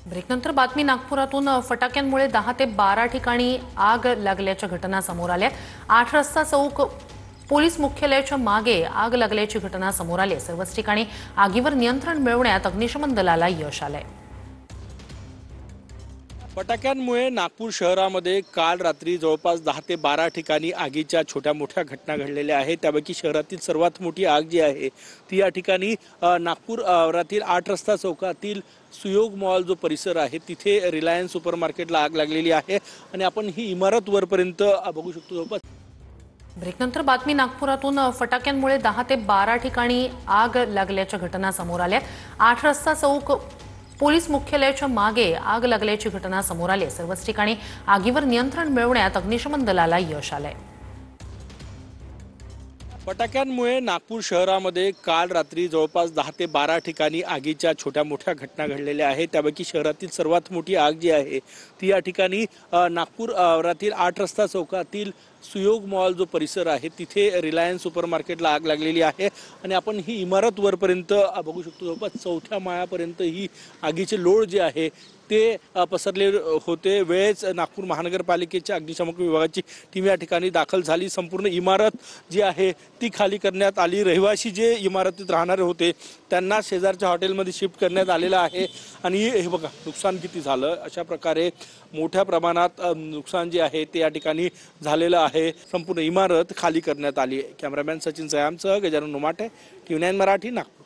ब्रेकनंतर बातमी नागपुरातून फटाक्यांमुळे 10 ते 12 ठिकाणी आग लागल्याच्या घटना समोर आल्या। 8 रस्ता चौक पोलीस मुख्यालयाच्या मागे आग लागल्याची घटना समोर आली। सर्वच ठिकाणी आगीवर नियंत्रण मिळवण्यात अग्निशमन दलाला यश आलंय। फटाक्यांमुळे नागपूर शहरामध्ये काल रात्री जवळपास 10 ते 12 ठिकाणी आगीच्या छोट्या मोठ्या घटना घडलेल्या आहेत। त्यापैकी शहरातील सर्वात मोठी आग जी आहे ती या ठिकाणी नागपुरातील 8 रस्ता चौकातील सुयोग मॉल जो परिसर आहे तिथे रिलायन्स सुपर मार्केटला आग लागलेली आहे आणि आपण ही इमारत वरपर्यंत बघू शकतो। जवळपास ब्रेकनंतर बातमी नागपुरातून फटाक्यांमुळे 10 ते 12 ठिकाणी आग लागल्याच्या घटना समोर आल्या। 8 रस्ता चौक पोलीस मुख्यालयाच्या मागे आग लागल्याची घटना समोर आली। सर्वच ठिकाणी आगीवर नियंत्रण मिळवण्यात अग्निशमन दलाला यश आलंय। फटाक्यांमुळे नागपूर शहरामध्ये काल रात्री जवळपास 10 ते 12 ठिकाणी आगीच्या छोट्या मोठ्या घटना घडलेल्या आहेत। त्यापैकी शहरातील सर्वात मोठी आग जी आहे ती या ठिकाणी नागपुरातील 8 रस्ता चौकातील सुयोग मॉल जो परिसर आहे तिथे रिलायन्स सुपर मार्केटला आग लागलेली आहे आणि आपण ही इमारत वरपर्यंत बघू शकतो। जवळपास 4थ्या माळ्यापर्यंत ही आगीचे लोळ जे आहे ते पसरले होते। वेळेच नागपूर महानगरपालिकेच्या अग्निशमन विभागाची टीम या ठिकाणी दाखल झाली। संपूर्ण इमारत जी आहे ती खाली करण्यात आली। रहिवासी जे इमारतीत राहणारे होते त्यांना शेजारच्या हॉटेलमध्ये शिफ्ट करण्यात आलेलं आहे आणि हे बघा नुकसान किती झालं। अशा प्रकारे मोठ्या प्रमाणात नुकसान जे आहे ते या ठिकाणी झालेलं आहे। संपूर्ण इमारत खाली करण्यात आली आहे। कॅमेरामॅन सचिन सयामसह गजानन उमाटे, TV9 मराठी, नागपूर।